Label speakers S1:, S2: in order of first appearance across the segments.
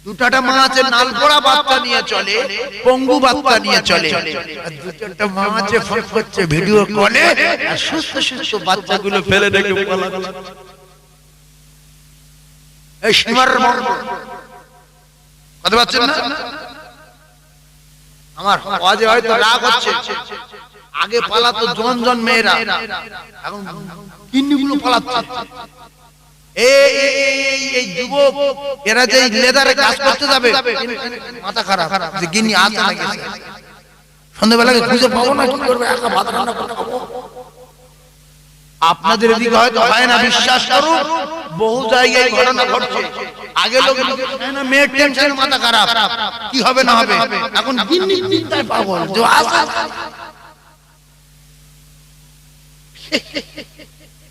S1: দুটাটা মা আছে নালপোড়া বাচ্চা নিয়ে চলে, পঙ্গু বাচ্চা নিয়ে চলে, আর দুটাটা মা আছে ফোন করছে ভিডিও কলে, আর সুস্থ সুস্থ বাচ্চাগুলো ফেলে রেখে পালাচ্ছে। এই সীমার কথা পাচ্ছেন না? আমার আওয়াজে হয়তো রাগ হচ্ছে। আগে পালাতো জন জন মেয়েরা, এখন কিন্নিগুলো পালাচ্ছে। এই যুবক এরা যে লেদারে কাজ করতে যাবে, মাথা খারাপ যে গিন্নি আছে না গেছে, সন্ধ্যাবেলাকে খুঁজে পাবো না, কি করবে, একা ভাত রান্না করতে খাবো। আপনাদের এদিকে হয়তো হয় না, বিশ্বাস করুন বহু জায়গায় ঘটনা ঘটছে। আগে লোক না, মেয়ের টেনশনে মাথা খারাপ, কি হবে না হবে, এখন গিন্নি চিন্তায় পাগল যে আছে।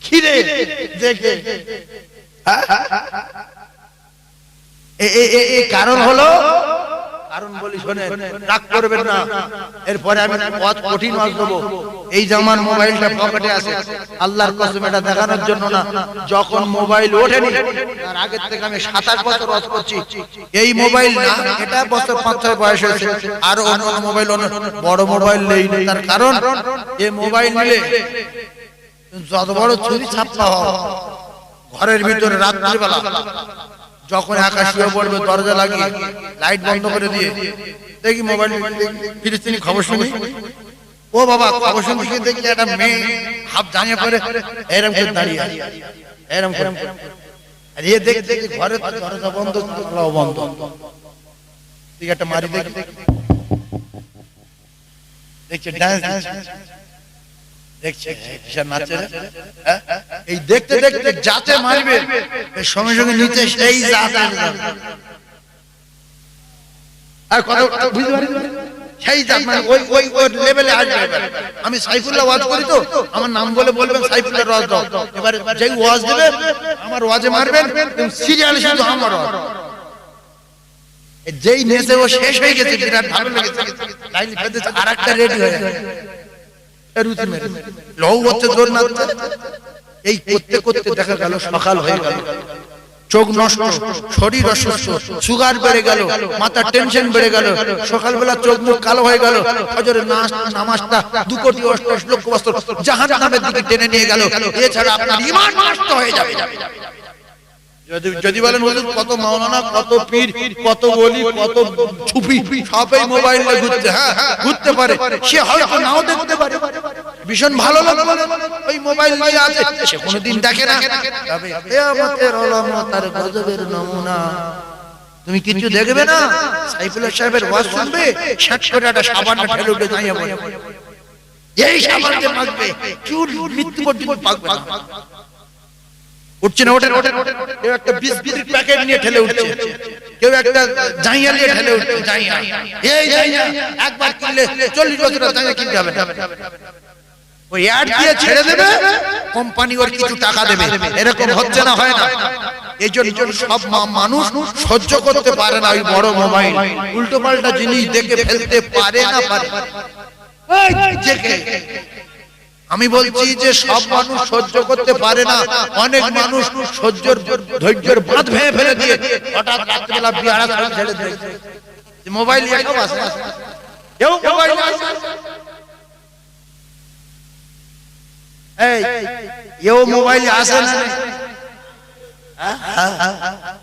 S1: খিরে দেখে কারণ হলো, কারণ বলি শোনেন, রাগ করবেন না। এরপরে আমি কঠিন ওয়াজ দেবো। এই যে আমার মোবাইলটা পকেটে আছে, আল্লাহর কসম এটা দেখানোর জন্য না, যখন মোবাইল ওঠেনি তার আগের থেকে আমি 27 বছর ওয়াজ করছি। এই মোবাইল না, এটা বছর 5-6 বয়স হয়েছে, আর অন্য মোবাইল, বড় মোবাইল নেই। তার কারণ এই মোবাইল নিলে যত বড় চুরি ছাপ্পা হয়, ঘরের ভিতরে রাত্রিবেলা যখন একা শুয়ে পড়বে, দরজা লাগিয়ে লাইট বন্ধ করে দিয়ে দেখি মোবাইল ফিলিস্তিনি খবর শুনি, ও বাবা খবর শুনছি, দেখি একটা মেয়ে হাফ জানিয়ে পড়ে এরম করে দাঁড়িয়ে আছে, এরম করে, আর এ দেখতে ঘরে দরজা বন্ধ, জানলাও বন্ধ। ঠিক একটা মারি দেখি, দেখছে ডান্স দেখছে, এই দেখতে দেখতে যাতে মারবে সঙ্গে সঙ্গে নিচে সেই সেই জাত, মানে ওই লেভেলে আসবে। আমি সাইফুল্লাহ ওয়াজ করি তো, আমার নাম বলে বলবেন সাইফুল্লাহ ওয়াজ দাও, এবারে যেই ওয়াজ দেবে আমার ওয়াজে মারবেন, সিরিয়াল শুধু আমার ওয়াজ। যেই নেচে ও শেষ হয়ে গেছে, বিরাট ভালো লেগেছে, লাইন ফেলতেছে, আরেকটা রেডি হয়ে গেছে, এই করতে করতে দেখা গেল সকাল হয়ে গেল, চোখ নষ্ট, শরীর অসুস্থ, সুগার বেড়ে গেল, মাথার টেনশন বেড়ে গেল, সকালবেলা চোখ মুখ কালো হয়ে গেল, ফজরের নামাজটা 2 কোটি 88 লক্ষ বছর জাহান্নামের দিকে টেনে নিয়ে গেল। এছাড়া আপনার ঈমান নষ্ট হয়ে যাবে। যদি বলেন হুজুর কত মাওলানা, কত পীর, কত ওলি, কত ছুপি সবই মোবাইল নিয়ে ঘুরতে, হ্যাঁ ঘুরতে পারে, সে হয়তো নাও দেখতে পারে, ভীষণ ভালো লাগবে ওই মোবাইল নিয়ে আছে, সে কোনোদিন দেখে না। তবে কিয়ামতের আলামত আর গজবের নমুনা তুমি কিছু দেখবে না। সাইফুল্লাহ সাহেবের ওয়াজ শুনবে, 60 করে একটা সাবানটা ঠেলে উঠে দাঁড়িয়ে পড়ে, এই সাবানকে মাখবে, চুল মৃত্যু পর্যন্ত পাকবে না। উঠছে না, ওঠেন, কেউ একটা বিস্কিটের প্যাকেট নিয়ে ঠেলে উঠছে, কেউ একটা জাইয়া নিয়ে ঠেলে উঠছে, জাইয়া, এই জাইয়া একবার কিনলে 40 বছর জাইয়া কিনতে হবে, ওই অ্যাড দিয়ে ছেড়ে দেবে, কোম্পানি ওর কিছু টাকা দেবে। এরকম হচ্ছে না, হয় না? এই জন্য সব মানুষ সহ্য করতে পারে না ওই বড় মোবাইল, উল্টো পাল্টা জিনিস দেখে ফেলতে পারে না, পারে। আমি বলছি যে সব মানুষ সহ্য করতে পারে না, অনেক মানুষ ধৈর্যের বাঁধ ভেঙে ফেলে দিয়ে হঠাৎ রাত্রিবেলা বিয়ারা ছেড়ে দেয়। মোবাইল এসব আছে, কেউ মোবাইল এও মোবাইল আসে না,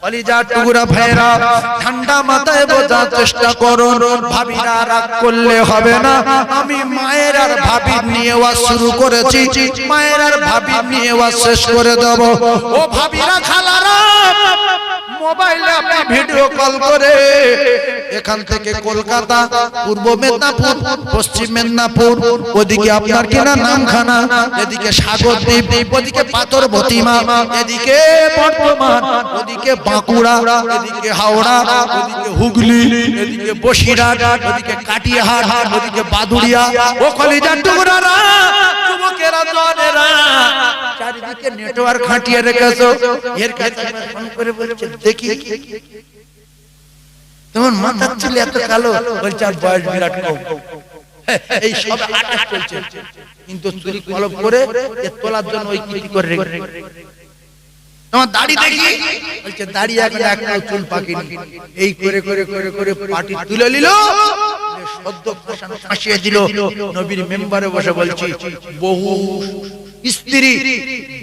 S1: কলিজার টুকরা ভাইরা ঠান্ডা মাথায় বোঝার চেষ্টা করো, ভাবিরা রাগ করলে হবে না। আমি মায়ের আর ভাবির নিয়ে ওয়াজ শুরু করেছি, মায়ের আর ভাবির নিয়ে ওয়াজ শেষ করে দেব। ও ভাবিরা, খালারা, মোবাইলে আপনি ভিডিও কল করে এখান থেকে কলকাতা, পূর্ব মেদিনীপুর, পশ্চিম মেদিনীপুর, ওদিকে আপনার কিনা নামখানা, এদিকে সাগরদ্বীপ, ওদিকে পাথর ভতিমা, এদিকে বর্ধমান, ওদিকে বাঁকুড়া, এদিকে হাওড়া, ওদিকে হুগলি, এদিকে বসিরহাট, ওদিকে কাটিহার, ওদিকে বাদুড়িয়া। ও কলিজার টুকরারা, যুবকেরা, জওয়ানেরা, চারিদিকে নেটওয়ার্ক খাটিয়ে রেখেছো। এর কাছে ফোন করে বলছে, দেখি তোমার মাথার চুল এত কালো, বলছে আর বয়স বিরাট কম। এই সব 28 চলছে, কিন্তু চুরি কলম করে তোলার জন্য ওই কীর্তি করে রেখে তোমার দাড়ি দেখি, বলছে দাড়ি এখন একটা চুল পাকেনি। এই করে করে করে করে পাটি তুলে নিল, সদ্য ফাঁসিয়ে দিল। নবীর মেম্বারে বসে বলছি, বহু স্ত্রী,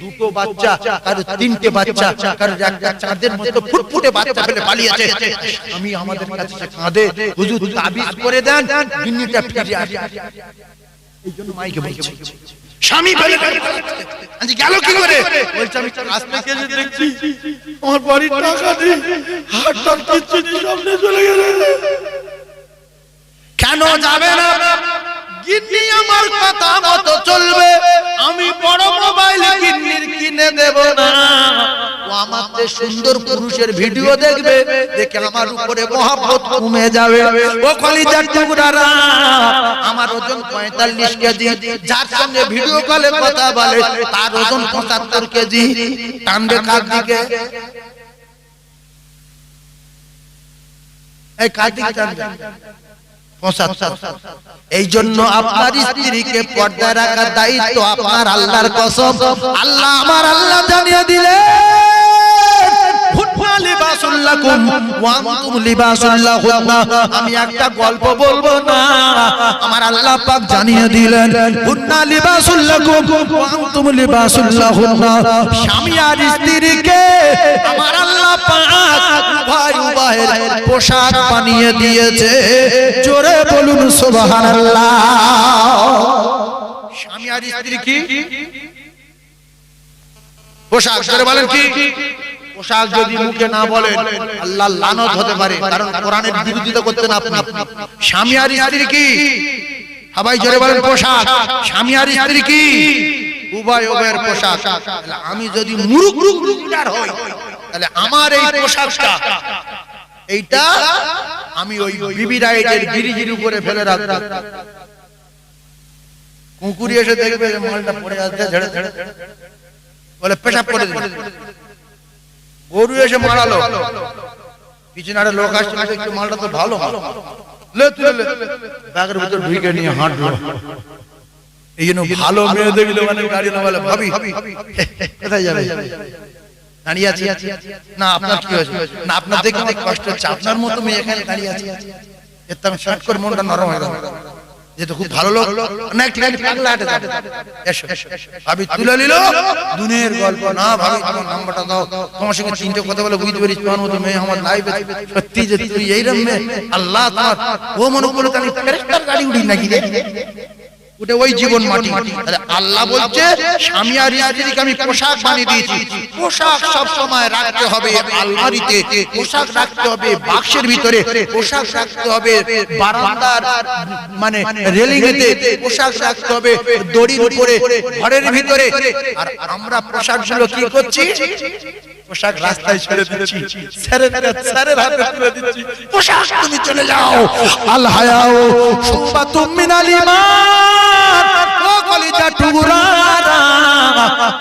S1: দুটো বাচ্চা, কারো তিনটে বাচ্চা, কারো একটা চাঁদের মতো ফুটফুটে বাচ্চা ফেলে পালিয়েছে। আমি আমাদের কাছে কাঁদে, হুজুর তাবিজ করে দেন, দুনিয়াটা ফিরে আসে। এই জন্য মাইকে বলছি, স্বামী ফেলে আজ গেল কি করে? বলছে আমি কাছ থেকে এসে দেখছি আমার বাড়ির টাকা নেই, হাতটা কিচ্ছু নেই, সামনে চলে গেলে। কেন যাবে না? গিন্নি আমার কথা মতো চলবে, আমি বড় মোবাইল গিন্নির কিনে দেব না। ও আমাদের সুন্দর পুরুষের ভিডিও দেখবে, দেখে আমার উপরে মহব্বত কমে যাবে। ও কলিজার টুকরারা, আমার ওজন 45 কেজি, যার সঙ্গে ভিডিও কলে কথা বলে তার ওজন 75 কেজি। টানবে কার দিকে? এই কার দিকে টানবে? এই জন্য আপনার স্ত্রীকে পর্দা রাখার দায়িত্ব আপনার। আল্লাহর কসম, আল্লাহ আমার আল্লাহ জানিয়ে দিলেন, আমি একটা গল্প বলবো না, আমার আল্লাহ পাক জানিয়ে দিলেন, স্বামী আর স্ত্রীকে আমার আল্লাহ পাক উভয় উভয়ের পোশাক বানিয়ে দিয়েছে। জোরে বলুন সুবহানাল্লাহ। স্বামী আর স্ত্রী কি পোশাক? জোরে বলেন কি পোশাক? যদি মুখে না বলেন আল্লাহ লানত হতে পারে, কারণ কোরআনের বিরোধিতা করতেন আপনি। স্বামী আর স্ত্রী কি? সবাই জোরে বলেন পোশাক। স্বামী আর স্ত্রী কি? উভয় উভয়ের পোশাক। আমি যদি মুরুখ হই, তাহলে আমার এই পোশাকটা, এইটা আমি ওই বিবি রাইডের ব্রিজের উপরে ফেলে রাখবো। কুকুরি এসে দেখবে মালটা পড়ে আছে, ঝেড়ে ঝেড়ে বলে পেশাব করে দিবে। গরু এসে মারালো, পিছনে একটা লোক আসছে, একটু মালটা তো ভালো, লে তুলে লে ব্যাগের ভিতর ঢুকে নিয়ে হাঁটলো। এই জন্য ভালো মেয়ে দেখলে মানে গাড়ি না বলে, ভাবি কোথায় যাবে? দাঁড়িয়ে আছি না, আপনার কি হয়েছে? না আপনার দেখে অনেক কষ্ট হচ্ছে, আপনার মতো মেয়ে এখানে দাঁড়িয়ে আছে। এত শর্ট করে মনটা নরম হয়ে গেল, যেহেতু খুব ভালো লোক না, একটু পাগলা হাঁটে যাবে। এসো ভাবি তুলে নিল, দুনিয়ার গল্প না। ভাবি তোমার নাম্বারটা দাও, তোমার সঙ্গে তিনটে কথা বলে বুঝতে পারিস তোমার মতো মেয়ে আমার লাইফে সত্যি যে তুই এইরকম মেয়ে। আল্লাহ তোমার ও মনে করলো তাহলে ফেরেশতার গাড়ি উড়ি নাকি রে, ওটা ওই জীবন মাটি। আল্লাহ বলছে স্বামী আর স্ত্রীকে আমি পোশাক বানিয়ে দিয়েছি। পোশাক সব সময় রাখতে হবে আলমারিতে, পোশাক রাখতে হবে বাক্সের ভিতরে, পোশাক রাখতে হবে বারান্দার মানে রেলিং এতে, পোশাক রাখতে হবে দড়ির উপরে ঘরের ভিতরে। আর আমরা পোশাকগুলো কি করছি? পোশাক রাস্তায় ছেড়ে দিচ্ছি, স্যারের হাতে তুলে দিচ্ছি, পোশাক তুমি চলে যাও। আল হায়াউ শুবাতুম মিনাল ঈমান। ও কলিজা টুকরারা,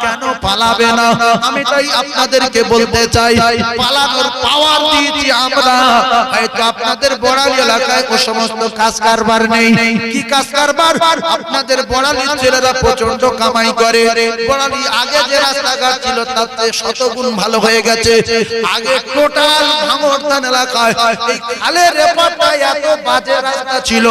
S1: কেন পালাবে না? আমি তাই আপনাদেরকে বলতে চাই, পালানোর পাওয়ার দিয়েছি আমরা। হয়তো আপনাদের বড়ালি এলাকায় ও সমস্ত কাজ কারবার নেই। কি কাজ কারবার? আপনাদের বড়ালির ছেলেরা প্রচন্ড কামাই করে। বড়ালি আগে যে রাস্তাঘাট ছিল তার থেকে শতগুণ ভালো হয়ে গেছে। আগে টোটাল ভাঙড়দান এলাকায় এই খালের রেপারটা এত বাজে রাস্তা ছিল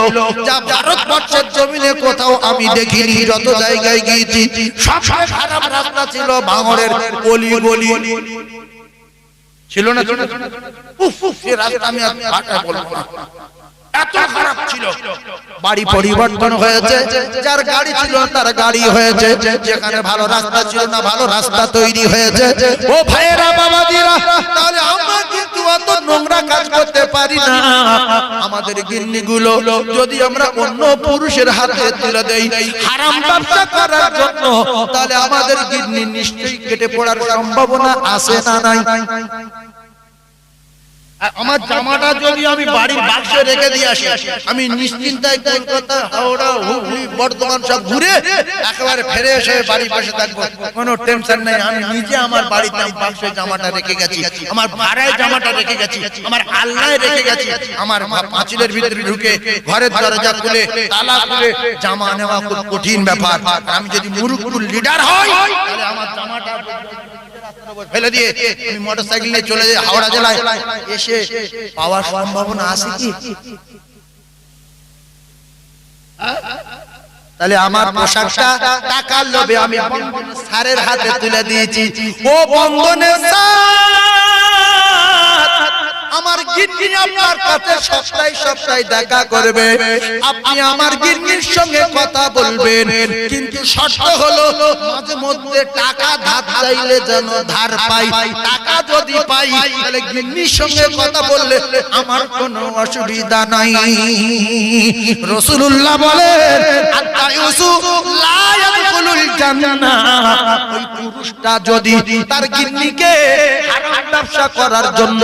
S1: যা ভারতবর্ষের জমিনে কোথাও আমি দেখিনি। যত জায়গায় গিয়েছি সবচেয়ে খারাপ রাস্তা ছিল ভাঙড়ের গলি গলি ছিল না? সে রাস্তা আমি আর বলবো না, এত খারাপ ছিল। বাড়ি পরিবর্তন হয়েছে, যার গাড়ি ছিল তার গাড়ি হয়েছে, যেখানে ভালো রাস্তা ছিল না ভালো রাস্তা তৈরি হয়েছে। ও ভাইয়েরা বাবাজিরা, তাহলে আমরা কিন্তু অত নোংরা কাজ করতে পারি না। আমাদের গিন্নিগুলো যদি আমরা অন্য পুরুষের হাতে তুলে দেই হারাম ব্যবসা করার জন্য, তাহলে আমাদের গিন্নি নিশ্চয়ই কেটে পড়ার সম্ভাবনা আছে না নাই? আমার জামাটা যদি আমি বাড়ির বাক্সে রেখে দিয়ে আসি, আমি নিশ্চিন্তায় কলকাতা, হাওড়া, হুগলি, বর্ধমান সব ঘুরে একেবারে ফিরে এসে বাড়ির পাশে থাকবো, কোনো টেনশন নেই। আমি নিজে আমার বাড়িতে বাক্সে জামাটা রেখে গেছি, আমার ভাড়ায় জামাটা রেখে গেছি, আমার আল্লায় রেখে গেছি। আমার পাঁচিলের ভিতরে ঢুকে ঘরের দরজা খুলে তালা খুলে জামা নেওয়া খুব কঠিন ব্যাপার। আমি যদি মুরুকুর লিডার হই, তাহলে আমার জামাটা ফেলে দিয়ে আমি মোটরসাইকেল নিয়ে চলে যাই হাওড়া জেলায়, এসে পাওয়ার সম্ভাবনা আছে কি? তাহলে আমার পোশাকটা টাকার লোভে আমি স্যারের হাতে তুলে দিয়েছি। ও বন্ধনের আমার গিন্নি আপনার কাছে সপ্তাহে দেখা করবে, আপনি আমার গিন্নির সঙ্গে কথা বলবেন, কিন্তু শর্ত হলো মাঝে মধ্যে টাকা ধার চাইলে যেন ধার পাই। টাকা যদি পাই তাহলে গিন্নির সঙ্গে কথা বললে আমার কোনো অসুবিধা নাই। রাসূলুল্লাহ বলেন আত-তাইয়ুসু লা ইয়াদখুলুল জান্নাহ। ওই পুরুষটা যদি তার গিন্নিকে হারাম ব্যবসা করার জন্য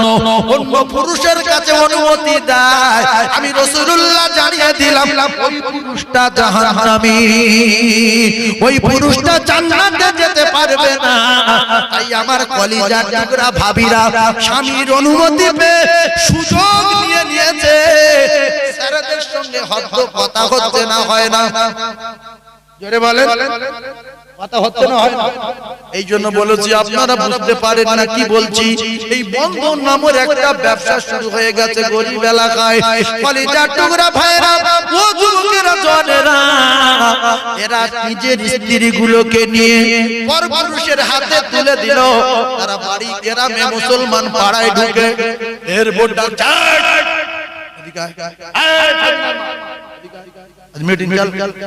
S1: অন্য পুরুষের কাছে অনুমতি দেয়, আমি রাসূলুল্লাহ জানিয়ে দিলাম ওই পুরুষটা জাহান্নামী, ওই পুরুষটা জান্নাতে যেতে পারবে না। তাই আমার কলিজার টুকরা ভাবিরা স্বামীর অনুমতি পেয়ে সুযোগ নিয়ে নিয়েছে, ছেলেদের সঙ্গে হয়তো কথা হচ্ছে না, হয় না? জোরে বলেন, কথা হচ্ছে না, হয় না? এই জন্য বলেছি আপনারা বুঝতে পারেন না কি বলছি। এই বন্ধন নামের একটা ব্যবসা শুরু হয়ে গেছে গরিব এলাকায়। কলিজার টুকরা ভাইরা, ও যুবকেরা, জওয়ানেরা, এরা নিজের স্ত্রীগুলোকে নিয়ে পরপুরুষের হাতে তুলে দিল। তারা বাড়ি গ্রামে মুসলমান পাড়ায় ঢুকে এর বোর্ডটা মিটিং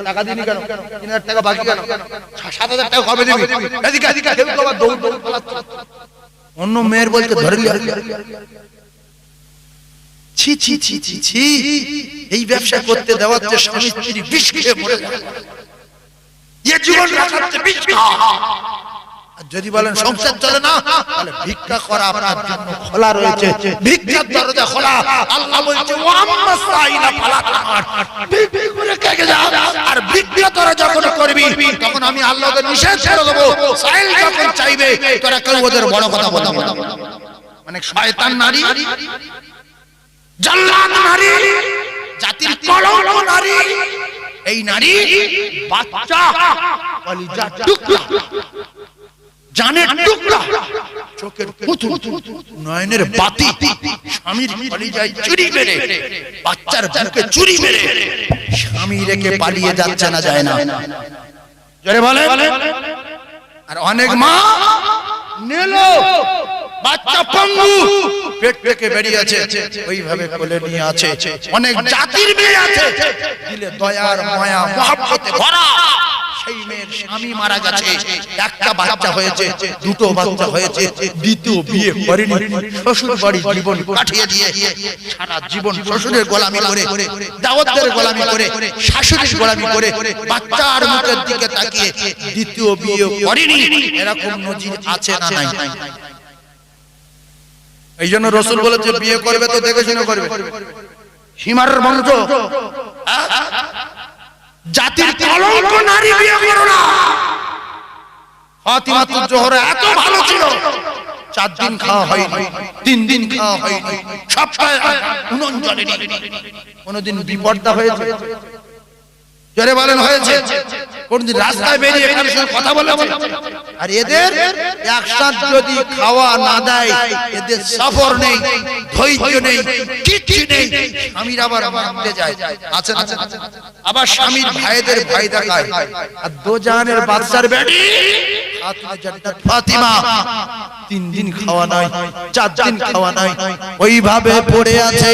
S1: টাকা দিনি কেন, 3000 টাকা বাকি কেন, 7000 টাকা কবে দিবি, এদিকে এদিকে কেউ তো দৌড় দৌড় পালাচ্ছে। অন্য মেয়ের বলতে ধরে লিয়া, ছি ছি ছি ছি ছি, এই ব্যবসা করতে দেওয়াতে স্বামী স্ত্রী বিষ খেয়ে মরে যায়। এই জীবন রাখাতে বিষ খাওয়া। যদি বলেন সংসার চলে না, তাহলে ভিক্ষা করা আপনার জন্য খোলা রয়েছে, ভিক্ষার দরজা খোলা। আল্লাহ বলছে ওয়া আম্মা সাইলা ফালা তাহার, ভিক্ষা করে কেগে যা। আর ভিক্ষা তোরা যখন করবি তখন আমি আল্লাহকে নিষেধ করে দেব, সাইল যখন চাইবে তোরা কেউ ওদের বড় কথা বলবি না। মানে শয়তান নারী, জাল্লাত নারী, জাতির কলঙ্ক নারী, এই নারী বাচ্চা কলিজা টুকরা, জানের টুকরা, চোখের পুতুল, নয়নের বাতি, স্বামীর কলিজায় চুরি মেরে, বাচ্চার বুকে চুরি মেরে স্বামী রেখে পালিয়ে যাচ্ছে না, যায় না? জোরে বলে। আর অনেক মা নিল বাচ্চা পঙ্গু, পেট থেকে বেরিয়েছে, ওইভাবে কোলে নিয়ে আছে। অনেক জাতির মেয়ে আছে দিলে দয়ার মায়া মহব্বতে ভরা, সেই মেয়ের স্বামী মারা গেছে, একটা বাচ্চা হয়েছে, দুটো বাচ্চা হয়েছে, দ্বিতীয় বিয়ে করেনি, শ্বশুর বাড়ি জীবন কাটিয়ে দিয়ে সারা জীবন শ্বশুরের গোলামি করে, দাওয়াতের গোলামি করে, শাশুড়ির গোলামি করে, বাচ্চার মুখের দিকে তাকিয়ে দ্বিতীয় বিয়ে করেনি। এরকম নজির আছে না নাই? এই জন্য রাসূল বলেছে বিয়ে করবে তো দেখে শুনে করবে। সীমার বংশ, জাতির কলঙ্ক নারী বিয়ে করো না। ফাতিমাতুজ জোহরা এত ভালো ছিল, 4 দিন খাওয়া হয়নি, 3 দিন খাওয়া হয়নি, সপ্তাহে 49 দিন। কোনদিন বিপর্দা হয়েছে? জোরে বলেন হয়েছে? কোনদিন রাস্তায় বেরিয়ে এখানে সঙ্গে কথা বলেছে? আর এদের একসাথে যদি খাওয়া না দেয়, এদের সফর নেই, ধৈর্য নেই, কিচ্ছু নেই। স্বামীর আবার মানতে যায়, আছে না? আবার স্বামীর ভাইদের ভয় দেখায়। আর দোজাহানের বাদশার বেটি খাতুনে জান্নাত ফাতিমা 3 দিন খাওয়া নাই, 4 দিন খাওয়া নাই, ওইভাবে পড়ে আছে।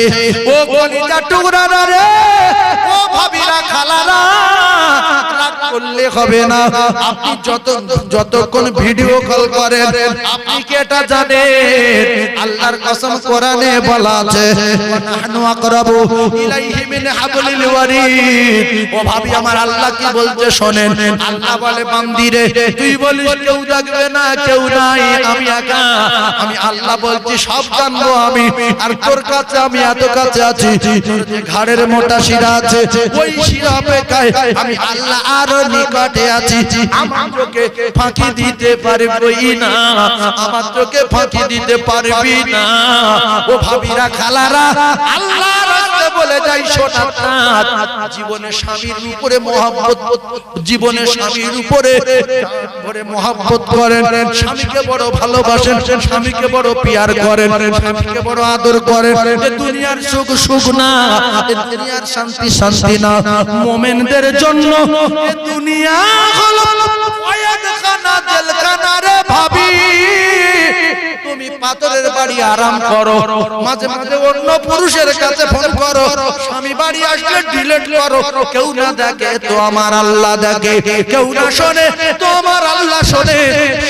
S1: ও কলিজা টুকরা রে, ও ভাবিরা খালারা, রাগ করলে হবে না। আপনি যতক্ষণ ভিডিও কল করেন, আপনি কি এটা জানেন আল্লাহর কসম কোরআনে বলা আছে নাহনু আকরাবু ইলাইহি মিন হাবলিল ওয়ারিদ। ও ভাবি আমার, আল্লাহ কি বলছে শোনেন। আল্লাহ বলে বান্দিরে, তুই বলিস কেউ দেখবে না, কেউ নাই, আমি একা। আমি আল্লাহ বলছি সব জানবো আমি, আর তোর কাছে আমি এত কাছে আছি, ঘাড়ের মোটা শিরা আছে, ওই শিরা অপেক্ষায় আমি আল্লাহ আরো নিকটে আছি। আমার চোখে ফাঁকি দিতে পারবি না, আমার চোখে ফাঁকি দিতে পারবি না। ও ভাবিরা খালারা, আল্লাহর রাস্তায় বলে যাই সোনার চাঁদ জীবনে স্বামীর উপরে মহব্বত, জীবনে স্বামীর উপরে ভরে মহব্বত করেন, স্বামীকে বড় ভালোবাসেন, স্বামীকে বড় পিয়ার করেন, স্বামীকে বড় আদর করেন। এ দুনিয়ার সুখ সুখ না, এ দুনিয়ার শান্তি শান্তি না। মুমিনদের জন্য এ দুনিয়া হলো কয়েদখানা, জেলখানা রে ভাবি। তুমি পাথরের বাড়ি আরাম করো, মাঝে মাঝে অন্য পুরুষের কাছে ফোন করো, স্বামী বাড়ি আসলে ডিলিট করো। কেউ না দেখে তো আমার আল্লাহ দেখে, কেউ না শোনে তো আমার আল্লাহ শোনে।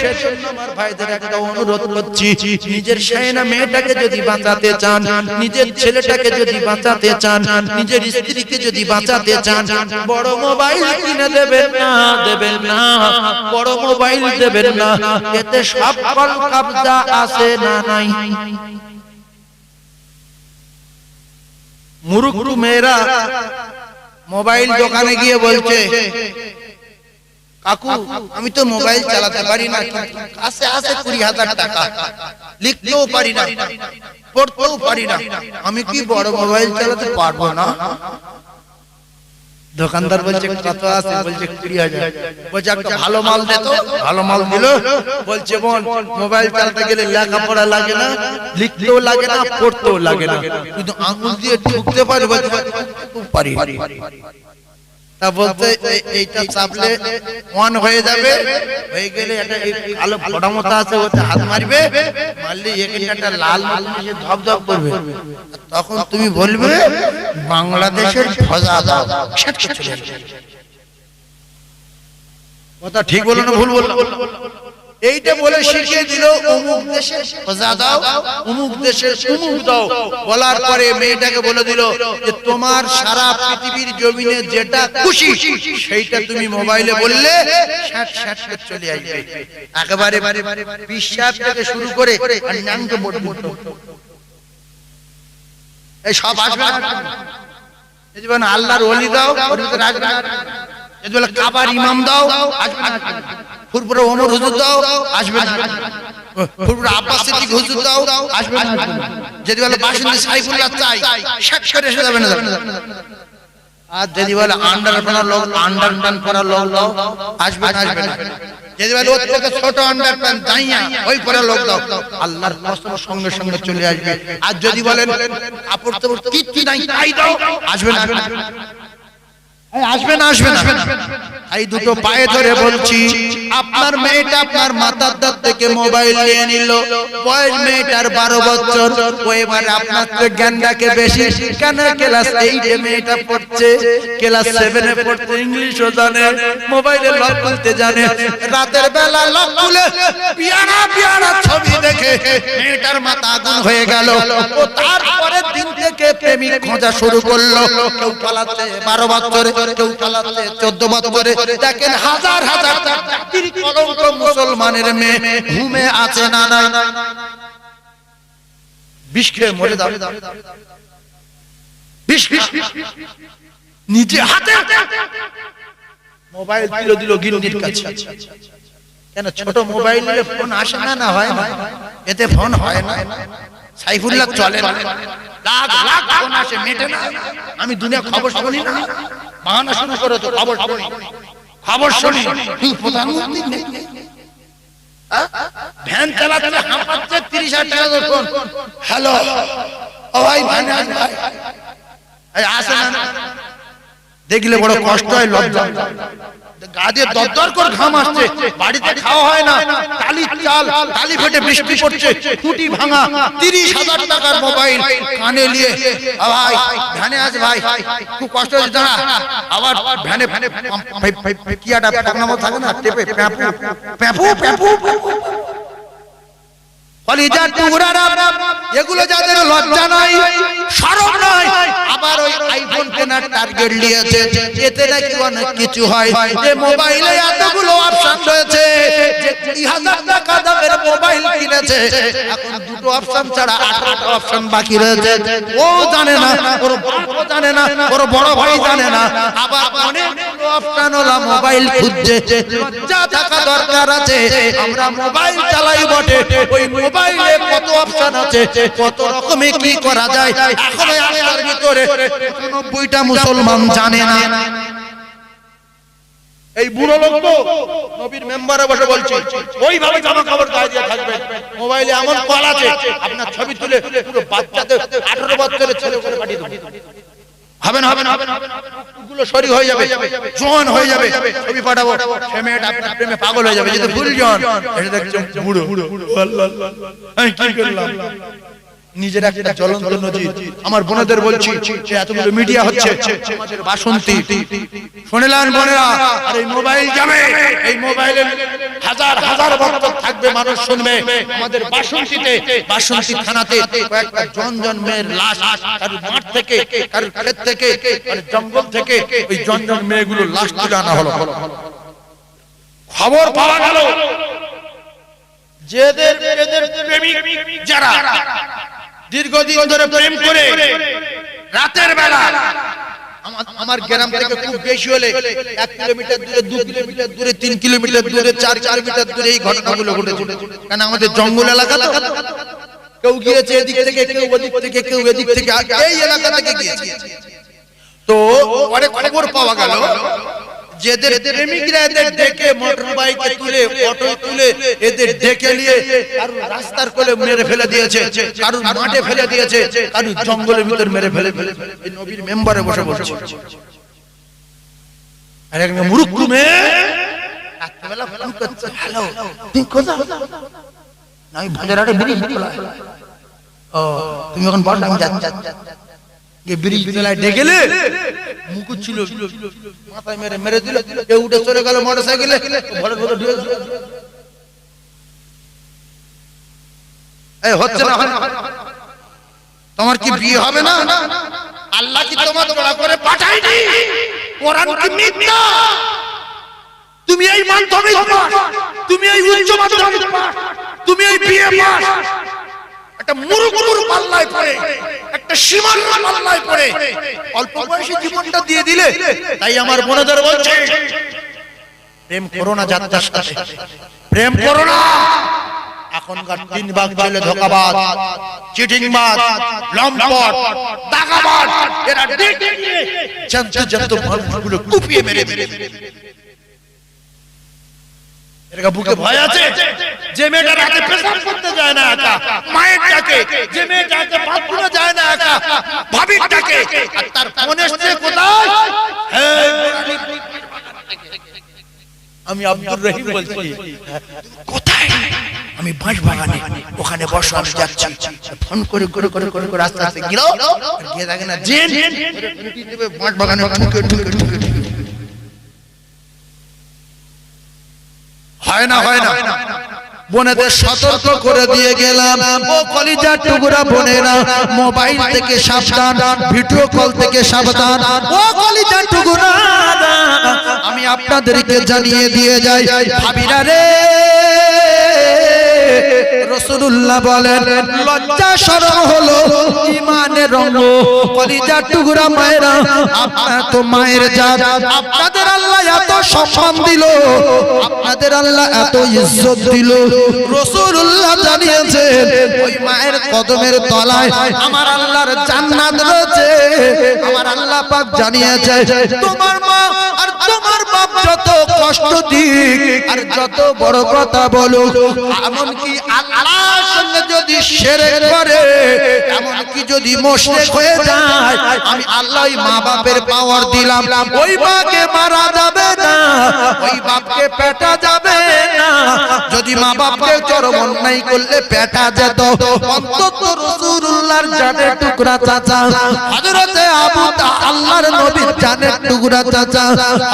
S1: সেজন্য আমার ভাইদের একটা অনুরোধ করছি, নিজের শায়না মেয়েটাকে যদি বাঁচাতে চান, নিজের ছেলেটাকে যদি বাঁচাতে চান, নিজের স্ত্রীকে যদি বাঁচাতে চান, বড় মোবাইল কিনে দেবেন না, দেবেন না, বড় মোবাইল দেবেন না। এতে সব কবজা আছে না নাই। মুরুখ মেয়েরা মোবাইল দোকানে গিয়ে বলছে, কাকু আমি তো মোবাইল চালাতে পারি না, কাছে আছে 20,000 টাকা, লিখতেও পারি না, পড়তেও পারি না, আমি কি বড় মোবাইল চালাতে পারবো না? দোকানদার বলছে কত আছে? বলছে 20,000। বলছে একটা ভালো মাল দে তো। ভালো মাল দিল। বলছে বোন মোবাইল চালাতে গেলে লেখাপড়া লাগে না, লিখতেও লাগে না, পড়তেও লাগে না, কিন্তু আঙুল দিয়ে ঠুকতে পারি। বলছে পারি। তা বলতে এইটা চাপলে অন হয়ে যাবে, হয়ে গেলে এটা আলো ফোটা মতো আছে, ওতে হাত মারবে, মারলে একটা লাল এসে ধপ ধপ করবে। তখন তুমি বলবে বাংলাদেশের ফজা দাও, কথা ঠিক বলো না ভুল বললাম? এইটা বলে শিখিয়ে দিল অমুক দেশের ফজা দাও, অমুক দেশের অমুক দাও। বলার পরে মেয়েটাকে বলে দিল যে তোমার সারা পৃথিবীর জমিনে যেটা খুশি সেইটা তুমি মোবাইলে বললে শাট শাট করে চলে আসবে। একেবারে বিশ্বাস থেকে শুরু করে নামকে পর্যন্ত এই সব আসবে না। এই যে আল্লাহর ওলি দাও, ওর ভিতরে আসবে না। এই যে কাবার ইমাম দাও, আসবে না। ফুরপুরে ওমর হুজুর দাও, আসবে না। ফুরপুরে আব্বাস সিদ্দিক হুজুর দাও, আসবে না। যদি বলে বাসিন্দা সাইফুল্লাহ চাই, শাট করে এসে যাবে না। আর যদি বলে আন্ডার করা লোক, আন্ডার টান করা লোক দাও, আসবে না, আসবে না। যদি বলে ওর থেকে ছোট আন্ডার প্যান্ট দাইয়া ওই পরে লোক দাও, আল্লাহর কসম সঙ্গে সঙ্গে চলে আসবে। আর যদি বলেন কাপড় তো কিচ্ছু নাই তাই দাও, আসবে না, আসবে না, আসবে না। এই দুটো পায়ে ধরে বলছি, আপনার মেয়েটা আপনার মাথার দাঁত থেকে মোবাইল নিয়ে নিল, বয়স মেয়েটার 12 বছর, ও এবারে আপনার থেকে জ্ঞান রাখে বেশি। কেন? ক্লাস 8 এ মেয়েটা পড়ছে, ক্লাস 7 এ পড়ছে, ইংলিশও জানে, মোবাইলে লক খুলতে জানে। রাতের বেলা লক খুলে পিয়ারা পিয়ারা ছবি দেখে মেয়েটার মাথা আগুন হয়ে গেল। ও তারপরে দিন থেকে প্রেমিক খোঁজা শুরু করলো। কেউ পালাচ্ছে 12 বছরে, কেউ পালাচ্ছে 14 বছরে। দেখেন হাজার হাজার জাতির কলঙ্ক মুসলমানের মেয়ে ঘুমে আছে না নাই? বিষ খেয়ে মরে যাবে। বিষ নিজে হাতে মোবাইল দিল গিন্নির কাছে। কেন? ছোট মোবাইল নিলে ফোন আসে না, না হয় না? এতে ফোন হয় না। সাইফুল্লাহ চলে না, লাখ লাখ ফোন আসে, মেটে না। আমি দুনিয়া খবর শুনি না, বাহানা শুরু করে তো খবর শুনি, খবর শুনি। তুই প্রধানমন্ত্রী নেই, ভ্যান চালাতে হাঁপাচ্ছে 30,000 টাকা ফোন। হ্যালো ও ভাই, ভ্যানে আসে না। দেখলে বড় কষ্ট হয়, লজ্জা, গা দিয়ে দরদর করে ঘাম আসছে। বাড়িতে খাওয়া হয় না, টালির চাল, টালি ফেটে বৃষ্টি পড়ছে, খুঁটি ভাঙা, 30,000 টাকার মোবাইল কানে নিয়ে ভাই ভ্যানে আছে। ভাই খুব কষ্ট হচ্ছে, দাঁড়া। আবার ভ্যানে কি একটা নামও থাকে না, টেপে প্যাপু প্যাপু প্যাপু কলিজার টুকরারা, এগুলো যাদের লজ্জা নাই, শরম নাই, আবার ওই আইফোন কেনার টার্গেট নিয়েছে। এতে নাকি অনেক কিছু হয়। যে মোবাইলে এতগুলো অপশন রয়েছে, যে 20,000 টাকা দামের মোবাইল কিনেছে, এখন দুটো অপশন ছাড়া 18টা অপশন বাকি রয়েছে। ও জানে না, ওর বাপও জানে না, ওর বড় ভাই জানে না। আবার অনেক অপশন ওলা মোবাইল খুঁজছে। লজ্জা থাকা দরকার আছে। আমরা মোবাইল চালাই বটে, ওই মোবাইলে কত অপশন আছে, কত রকমে কি করা যায়, এখন আল্লাহর ভিতর ভিতরে ৯৯টা মুসলমান জানে না। এই বুড়ো লোক তো নবীর মেম্বারে বসে বলছে ওইভাবে জামা কাপড় গায়ে দিয়ে থাকবেন। মোবাইলে এমন কল আছে আপনার ছবি তুলে পুরো বাচ্চাদের 18 বছরের ছেলে করে পাঠিয়ে দেবেন। হবে না গুলো সরি হয়ে যাবে, জোয়ান হয়ে যাবে, ছবি পাঠাবো, সে মেয়েটা আপনার প্রেমে পাগল হয়ে যাবে। যদি ভুল জন এটা দেখছেন বুড়ো আল্লাহ আমি কি করলাম। নিজের একটা জ্বলন্ত নজির আমার বোনেদের বলছি, যে এতগুলো মিডিয়া হচ্ছে আমাদের বাসন্তী শুনলেন বোনেরা, আর এই মোবাইল যাবে, এই মোবাইলে হাজার হাজার বক্তব্য থাকবে, মানুষ শুনবে। আমাদের বাসন্তীতে, বাসন্তী থানাতে কয়েকটা জন মেয়ের লাশ কারোর মাঠ থেকে, কারোর ক্ষেত থেকে, কারোর জঙ্গল থেকে ওই জন মেয়েগুলো লাশ তুলে আনা হলো। খবর পাওয়া গেল যাদের প্রেমিক যারা দীর্ঘদিন ধরে প্রেম করে রাতের বেলা, আমার গ্রাম থেকে খুব বেশি হলে 1 কিলোমিটার দূরে, 2 কিলোমিটার দূরে, 3 কিলোমিটার দূরে, 4 কিলোমিটার দূরে এই ঘটনাগুলো ঘটেছে। কারণ আমাদের জঙ্গল এলাকা তো, কেউ গিয়েছে এদিক থেকে, কেউ ওদিক থেকে, কেউ এদিক থেকে, এই এলাকা থেকে গিয়েছে। তো অনেক খবর পাওয়া গেল যেদের প্রেমিকরা এদের ডেকে মোটর বাইকে তুলে, অটো তুলে এদের ডেকে নিয়ে কারুর রাস্তার কোলে মেরে ফেলে দিয়েছে, কারুর মাঠে ফেলে দিয়েছে, কারুর জঙ্গলের ভিতর মেরে ফেলে এই নবীর মেম্বারে বসে বসে। আর এক মূর্খ মেয়ে রাতবেলা ফোন করছে, হ্যালো তুই কোথায়? আমি বাজারে ব্রিজ তোলায়। ও তুমি এখন বল আমি যাচ্ছি। ব্রিজ তোলায় ডেকেলে মুখ ছিল মাথায় মেরে মেরে দিল, কেউ উঠে চলে গেল মোটরসাইকেলে, ঘরের ভিতর ঢুকে গেল। এই হচ্ছে না, তোমার কি বিয়ে হবে না? আল্লাহ কি তোমার জোড়া করে পাঠায়নি? কোরআন কি মিথ্যা? তুমি এই মাধ্যমিক পাস, তুমি এই উচ্চ মাধ্যমিক পাস, তুমি এই বিএ পাস, একটা মুরুগুরুর পাল্লায় পড়ে, একটা সীমার পাল্লায় পড়ে অল্প বয়সে জীবনটা দিয়ে দিলে। তাই আমার বোনেদের বলছে, প্রেম করো না যাত্রার সাথে, প্রেম করো না। এখনকার 3 ভাগ ছেলে ধোঁকাবাজ, চিটিংবাজ, লম্পট, দাগাবাজ, এরা ডেকে নিয়ে জানতে মানুষগুলো কুপিয়ে মেরে মেরে। এর বুকে ভয় আছে যে মেয়েটা রাতে পেশাব করতে যায় না একা, মায়ের ডাকে, যে মেয়েটা বাথরুমে যায় না একা, ভাবির ডাকে, আর তার ফোন এসেছে কোথায়? আমি আব্দুর রহিম বলছি, কোথায়? আমি বাঁশ বাগানে, ওখানে বসো, আমি যাচ্ছি। ফোন করে করে করে করে করে আস্তে আস্তে গিয়ে গিয়ে থাকে না জেন বাঁশ বাগানে ঢুকে ঢুকে ঢুকে হয় না, হয় না। বোনেদের সতর্ক করে দিয়ে গেলাম, ও কলিজার টুকরা বোনেরা, মোবাইল থেকে সাবধান, ভিডিও কল থেকে সাবধান। ও কলিজার টুকরা, আমি আপনাদেরকে জানিয়ে দিয়ে যাই, ভাবিরা রে, রাসূলুল্লাহ বলেন লজ্জা শরম হলো ঈমানের রঙ। কলিজার টুকরা মায়েরা, আপনারা তো মায়ের জাত, আপনাদের আল্লাহ এত সম্মান দিল, আপনাদের আল্লাহ এত ইজ্জত দিল। রাসূলুল্লাহ জানিয়েছেন ওই মায়ের কদমের তলায় আমার আল্লাহর জান্নাত রয়েছে। আমার আল্লাহ পাক জানিয়েছে, তোমার মা আর তোমার বাপ যত কষ্ট দিক আর যত বড় কথা বলুক, এমনকি আল্লাহর সঙ্গে যদি শিরক করে, এমনকি যদি মুশরিক হয়ে যায়, আমি আল্লাহই মা বাপের পাওয়ার দিলাম, ওই মাকে মারা যাবে না, ওই বাপকে পেটা যাবে না। যদি মা বাপকে চরম অন্যায় করলে পেটা যেত, অন্তত রাসূলুল্লাহর জানের টুকরা চাচা হযরতে আবু আল্লাহর নবীর জানের টুকরা চাচা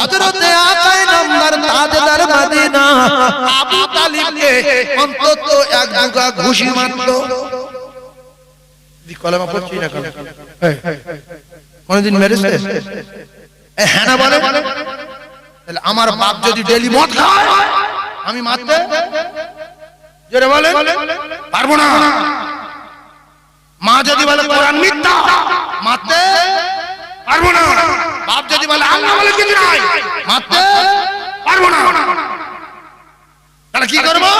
S1: হযরতে আকায়ে নামদার তাজদার মদিনা আবু তালিবকে অন্তত এক দুগা ঘুষি মারতো। কলেমা পড়ছি না কেন? কোনদিন মেরেছে? হ্যাঁ না বলে? তাহলে আমার বাপ যদি ডেলি মদ খায়, আমি মারতে জোরে বলে পারবো না। মা যদি বলে কোরআন মিথ্যা, মারতে পারবো না। বাপ যদি বলে আল্লাহ বলে কিছু নাই, মারতে পারবো না। তাহলে কি করবো?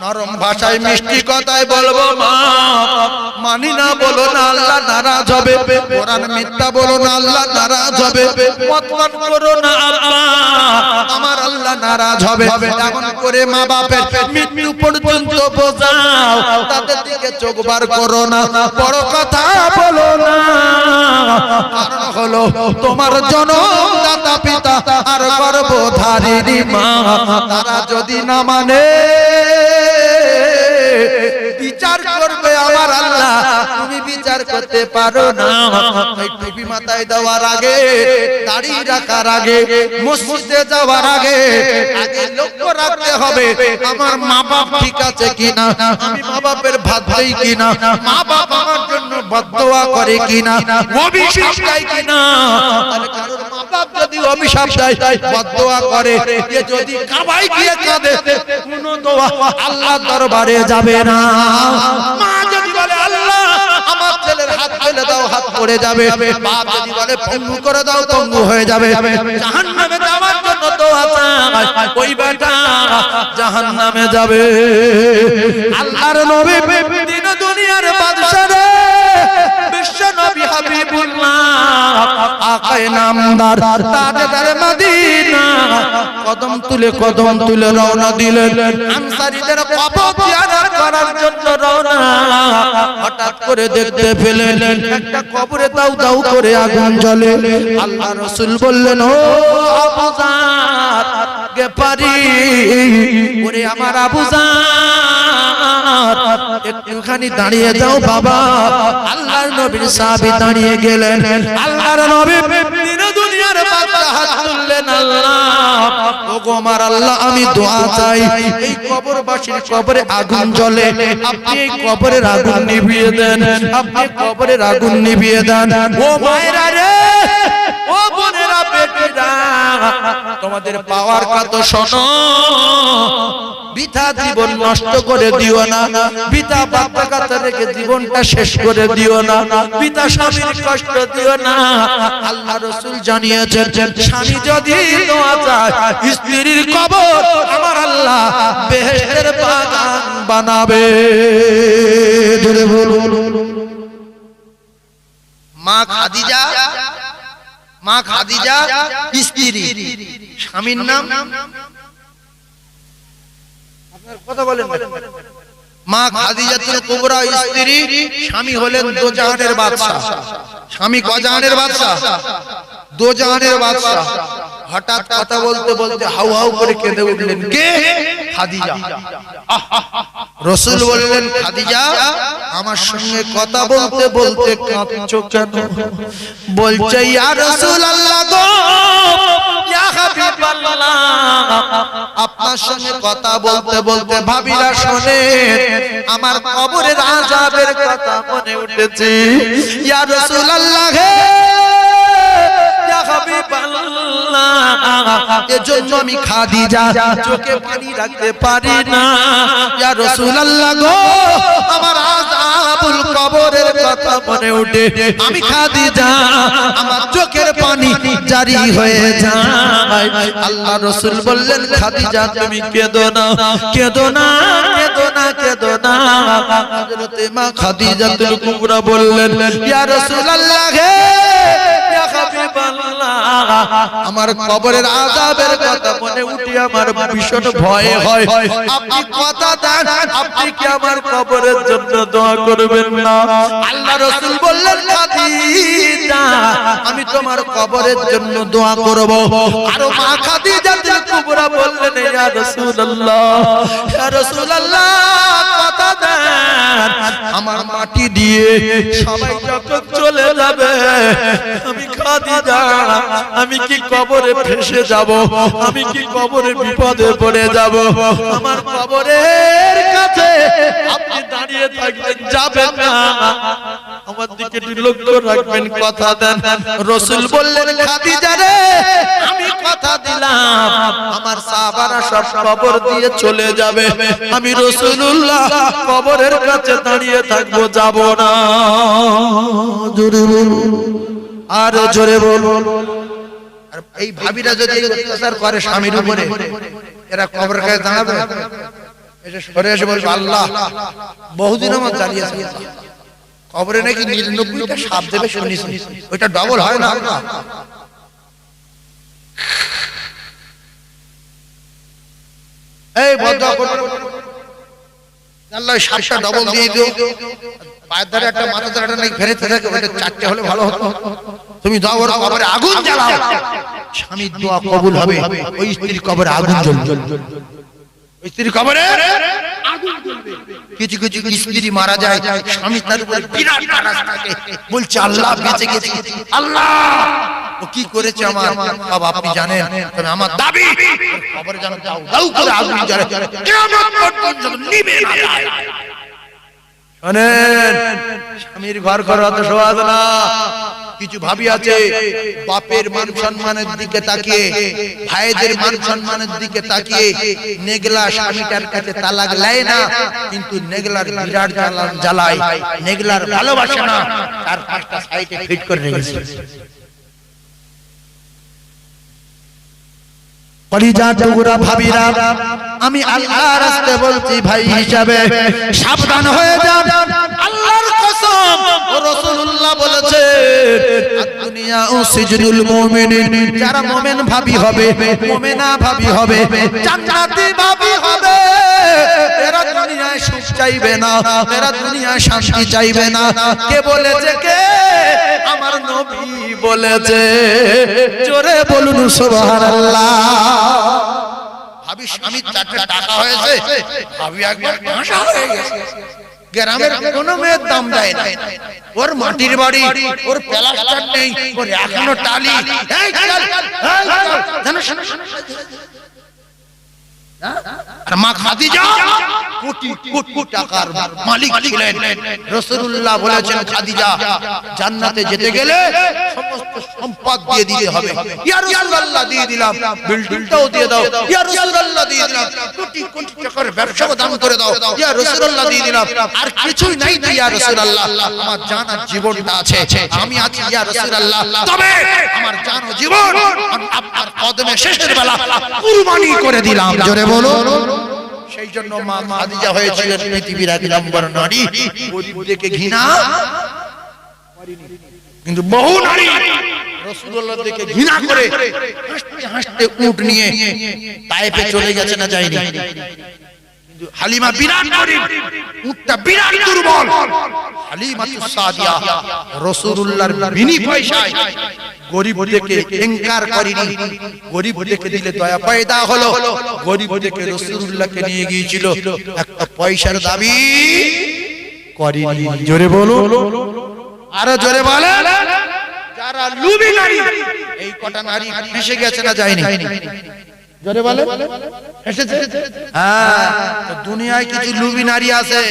S1: নরম ভাষায় মিষ্টি কথায় বলবো মা মানি না বলো না আল্লাহ নারাজ হবে, কোরআন মিথ্যা বলো না আল্লাহ নারাজ হবে, মতপান করো না আল্লাহ আমার আল্লাহ নারাজ হবে। এমন করে মা বাপের মৃত্যু পর্যন্ত বোঝাও, তাদের দিকে চোখ বার করো না, বড় কথা বলো না। কারণ হলো তোমার জনমদাতা পিতা আর গর্ভধারিণী মা, তারা যদি না মানে বিচার করবে আমার আল্লাহ, তুমি বিচার করতে পারো না। টুপি মাথায় দেওয়ার আগে, দাড়ি রাখার আগে, মসজিদে যাওয়ার আগে লক্ষ্য রাখতে হবে আমার মা বাপ ঠিক আছে কিনা, আমি মা বাপের ভাত দেই কিনা, মা বাপ আমার জন্য বদদোয়া করে কিনা, অভিশাপ দেয় কিনা। তাহলে কারোর মা বাপ যদি অভিশাপ দেয় বদদোয়া করে, এ যদি কাবায় গিয়ে কাঁদে, কোনো দোয়া আল্লাহর দরবারে যাবে না। মা যদি বলে আল্লাহ আমার ছেলের হাত ফেলে দাও, হাত পড়ে যাবে। বাপ যদি বলে পঙ্গু করে দাও, পঙ্গু হয়ে যাবে। জাহান্নামে যাওয়ার জন্য দোয়া চায়, ওই বেটা জাহান্নামে যাবে। আল্লাহর নবী দিন দুনিয়ার বাদশা রে, বিশ্ব নবী হাবিবুল্লাহ আকায়ে নামদার তাজদার মদিনা, কদম তুলে রওনা দিলেন আনসারীদের কবর জিয়ারত করার জন্য রওনা। হঠাৎ করে দেখতে পেলেন একটা কবরে দাউ দাউ করে আগুন জ্বলে। আল্লাহ রাসূল বললেন, ও আবু জার গেফারি, ওরে আমার আবু জার একটুখানি দাঁড়িয়ে যাও বাবা। আল্লাহর নবীর সাহাবী দাঁড়িয়ে গেলেন। আল্লাহর নবী দিন দুনিয়ার বাদশা হাত তুললেন, আল্লাহ ওগো আমার আল্লাহ আমি দোয়া চাই, এই কবরবাসীর কবরে আগুন জ্বলে, আপনি এই কবরের আগুন নিভিয়ে দেন, আপনি কবরের আগুন নিভিয়ে দেন। ও মায়েরা রে, ও বোনেরা, বেটিরা, তোমাদের পাওয়ার কথা শোনো, বৃথা জীবন নষ্ট করে দিও না, বৃথা বাচ্চা কাচ্চা রেখে জীবনটা শেষ করে দিও না, বৃথা স্বামীর কষ্ট দিও না। আল্লাহ রাসূল জানিয়েছেন, স্বামী যদি দোয়া চায় স্ত্রীর কবর আমার আল্লাহ বেহেশতের বাগান বানাবে। জোরে বলুন। মা খাদিজা স্ত্রী, স্বামীর নাম কথা বলেন। মা খাদিজাতুল কুবরা স্ত্রী, স্বামী হলেন দোজাহানের বাদশা। স্বামী কজাহানের বাদশা? দোজাহানের বাদশা। হঠাৎ কথা বলতে বলতে হাউ হাউ করে কেঁদে উঠলেন। কে? খাদিজা। রাসূল বললেন, খাদিজা আমার সঙ্গে কথা বলতে বলতে কাঁদছো কেন? বলছে, ইয়া রাসূলুল্লাহ গো, ইয়া হাবিবাল্লাহ, আপনার সঙ্গে কথা বলতে বলতে ভাবিরা শোনেন, আমার কবরের আযাবের কথা মনে উঠেছে। ইয়া রাসূলুল্লাহ হে, ইয়া হাবিবাল্লাহ, এজন্য আমি খাদিজা চোখে পানি রাখতে পারি না। ইয়া রাসূলুল্লাহ গো, আমার আযাবুল কবরের কথা মনে ওঠে, আমি খাদিজা আমার চোখের পানি জারি হয়ে যায়। আল্লাহ রাসূল বললেন, খাদিজা তুমি কেঁদো না, কেঁদো না, কেঁদো না, কেঁদো না। হযরতে মা খাদিজাতুল কুবরা বললেন, ইয়া রাসূলুল্লাহ হে, ইয়া হাবিবাল্লাহ, আমার কবরের আযাবের কথা মনে উঠে আমার ভীষণ ভয় হয়। আপনি কথা দেন, আপনি কি আমার কবরের জন্য দোয়া করবেন না? আল্লাহ রাসূল বললেন, খাদিজা আমি তোমার কবরের জন্য দোয়া করব। আর মা খাদিজাতুল কুবরা বললেন, ইয়া রাসূলুল্লাহ, ইয়া রাসূলুল্লাহ, কথা দেন, আমার মাটি দিয়ে সবাই যখন চলে যাবে, আমি খাদিজা আমি কি কবরে ফেসে যাব? আমি কি কবরে বিপদে পড়ে যাব? আমার কবরের কাছে আপনি দাঁড়িয়ে থাকবেন, যাবেন না, আমার দিকে লক্ষ্য রাখবেন, কথা দেন। রাসূল বললেন, খাদিজা রে আমি কথা দিলাম, আমার সাহাবারা সব কবর দিয়ে চলে যাবে, আমি রাসূলুল্লাহ কবরের কাছে দাঁড়িয়ে থাকবো, যাব না। জোরে বলুন, আর জোরে বলুন। আর এই ভাবিরা যদি অত্যাচার করে স্বামীর উপরে, এরা কবরের কাছে দাঁড়াবে? এসে সরে এসে বলবে আল্লাহ বহুদিন আমার জ্বালিয়েছে, কবরে নাকি 99টা সাপ দেবে শুনেছি, ওইটা ডবল হয় না? এই বদয়া করবে আল্লাহ, সাতটা ডবল দিয়ে দিও, পায়ের ধারে একটা মাথা ধারে একটা নাকি ফেরেতে থাকে, ওইটা 4টে হলে ভালো হতো। তুমি দাও ওর কবরে আগুন জ্বালাও, স্বামীর দোয়া কবুল হবে। ওই স্ত্রীর কবরে আগুন জ্বলবে, ওই স্ত্রীর কবরে আগুন জ্বলবে। কিছু কিছু স্ত্রী মারা যায়, স্বামী তার উপরে বিরাট নারাজ থাকে, বলছে আল্লাহ বেঁচে গেছে, আল্লাহ ও কি করেছে আমার, বাবা আপনি জানেন, তবে আমার দাবি কবরে যেন দাও দাও করে আগুন জ্বলে, কিয়ামত পর্যন্ত নিভে না যায়। শোনেন, স্বামীর ঘর ঘর অত সহজ না। কিছু ভাবি আছে বাপের মান সম্মানের দিকে তাকিয়ে, ভাইদের মান সম্মানের দিকে তাকিয়ে নেগলা স্বামীটার কাছে তালাক নেয় না, কিন্তু নেগলার বিরাট জ্বালায়, নেগলার ভালোবাসে না, তার 5টা সাইডে ফিট করে রেখেছে। কলিজা টুকরা ভাবিরা, আমি আল্লাহর রাস্তে বলছি ভাই হিসাবে সাবধান হয়ে যান। আল্লাহর কসম, রাসূলুল্লাহ বলেছে দুনিয়া ও সিজনুল মুমিনিন, যারা মুমিন ভাবি হবে, মুমিনা ভাবি হবে, জান্নাতি ভাবি হবে, এরা দুনিয়ায় সুখ চাইবে না, এরা দুনিয়ায় শান্তি চাইবে না। কে বলেছে? কে? আমার নবী বলেছে। জোরে বলুন সুবহানাল্লাহ। ভাবি স্বামীর 4টা টাকা হয়েছে, ভাবি একবার ভাষা হয়ে গেছে। গ্রামের কোন মেয়ের দাম দেয় না, ওর মাটির বাড়ি, ওর প্লাস্টার নেই, ওর এখনো টালি। এই চল, জানো আর মা খাদিজা কোটি কোটি টাকার মালিক ছিলেন। রাসূলুল্লাহ বলেছেন খাদিজা জান্নাতে যেতে গেলে সমস্ত সম্পদ দিয়ে দিতে হবে। ইয়া রাসূলুল্লাহ দিয়ে দিলাম, বিল্ডিংটাও দিয়ে দাও। ইয়া রাসূলুল্লাহ দিয়ে দিলাম, কোটি কোটি টাকার ব্যবসাও দান করে দাও। ইয়া রাসূলুল্লাহ দিয়ে দিলাম, আর কিছুই নাই তো ইয়া রাসূলুল্লাহ, আমার জান আর জীবনটা আছে, আমি আছি ইয়া রাসূলুল্লাহ, তবে আমার জান ও জীবন আপনার কদমে শেষের বেলা কুরবানি করে দিলাম। জোরে বলো। সেই জন্য মা খাদিজা হয়েছিলেন পৃথিবীর 1 নম্বর নারী। গরিবদেরকে ঘৃণা করেনি, কিন্তু বহু নারী রাসূলুল্লাহ থেকে ঘৃণা করে হাসতে হাসতে উট নিয়ে তায়েফে চলে গেছে, না যায়নি? কিন্তু হালিমা বিরাট গরিব, উটটা বিরাট দুর্বল। হালিমাতুস সাদিয়া রাসূলুল্লাহর বিনি পয়সায় গরিবদেরকে ইনকার করেনি, গরিবদেরকে দিলে দয়া পয়দা হলো। গরিবদেরকে রাসূলুল্লাহকে নিয়ে গিয়েছিল, একটা পয়সার দাবি করেনি। জোরে বলো, আরো জোরে বলেন। যারা লুবি নারী, এই কটা নারী ফেসে গেছে, না যায়নি? জোরে বলে এসেছে। হ্যাঁ, তো দুনিয়ায় কিছু লুবি নারী আছে,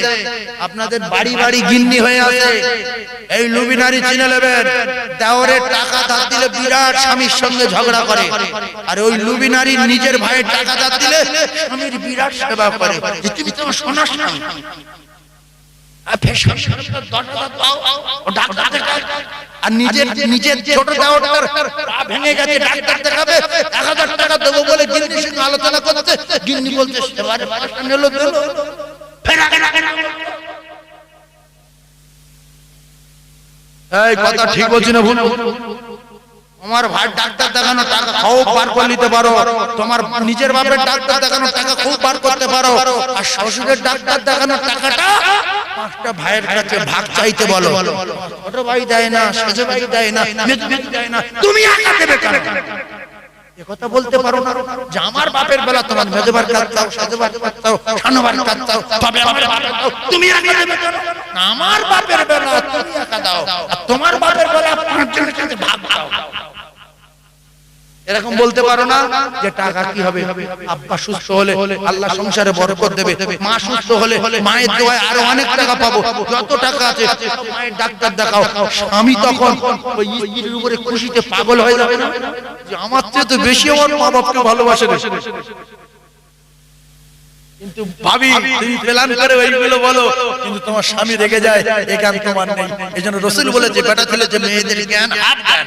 S1: আপনাদের বাড়ি বাড়ি গিন্নি হয়ে আছে। এই লুবি নারী চিনে নেবেন, দেওরের টাকা ধার দিলে বিরাট স্বামীর সঙ্গে ঝগড়া করে, আর ওই লুবি নারী নিজের ভাইয়ের টাকা ধার দিলে স্বামীর বিরাট সেবা করে। তুমি তো শোনাস না, আর নিজের ছোট দেওরটার পা ভেঙে গেছে, ডাক্তার দেখাবে, 1000 টাকা দেবো বলে গিন্নির সঙ্গে আলোচনা করতে, গিন্নি বলছে সেবারে পয়সা নিলো দিল। এই কথা ঠিক বলছি না ভুল? তোমার ভাই ডাক্তার দেখানো টাকা খুব বার করে নিতে পারো, তোমার নিজের বাপের ডাক্তার দেখানো টাকা খুব বার করতে পারো, আর শ্বশুরের ডাক্তার দেখানো টাকাটা 5টা ভাইয়ের কাছে ভাগ চাইতে বলো। ছোট ভাই দেয় না, সেজ ভাই দেয় না, মেজো ভাই দেয় না, তুমি একা দেবে কেন? কথা বলতে পারো না যে আমার বাপের বেলা তোমার মেজবার কাজ চাও, সেজবার কাজ চাও, সানবার কাজ চাও, তবে আমার বাপের দাও, তুমি একা দেবে কেন? আমার বাপের বেলা তুমি একা দাও, আর তোমার বাপের বেলা 5 জনের কাছে ভাগ দাও। এরকম বলতে পারো না যে টাকা কি হবে? আব্বা সুস্থ হলে আল্লাহ সংসারে বরকত দেবে, মা সুস্থ হলে মায়ের দোয়ায় আরো অনেক টাকা পাবো, যত টাকা আছে মায়ের ডাক্তার দেখাও। আমি তখন ওই স্ত্রীর উপরে খুশিতে পাগল হয়ে যাবে না যে আমার চেয়ে তো বেশি আমার মা বাপকে ভালোবাসে। কিন্তু ভাবি তুমি প্ল্যান করে ওইগুলো বলো, কিন্তু তোমার স্বামী রেগে যায়, এই জ্ঞান তোমার নেই। এজন্য রাসূল বলেছে বেটা ছেলে যে মেয়েদের জ্ঞান হাত দেন,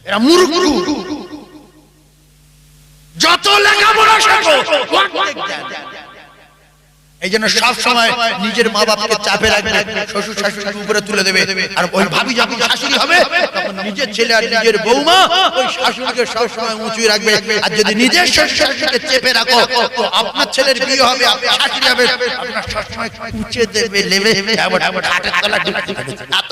S1: এরা মূর্খ। যত লেখাপড়া শেখো এই জন্য সব সময় নিজের মা বাবাকে চাপে রাখবে, শ্বশুর শাশুড়িকে উপরে তুলে দেবে। আর ওই ভাবি যখন শাশুড়ি হবে তখন নিজের ছেলে আর নিজের বৌমা ওই শাশুড়িকে সব সময় উঁচুই রাখবে। আর যদি নিজের শ্বশুর শাশুড়িকে চেপে রাখো তো আপনার ছেলের বিয়ে হবে, আপনার শাশুড়ি হবে, আপনার সব সময় কুচে দেবে, লেবে এত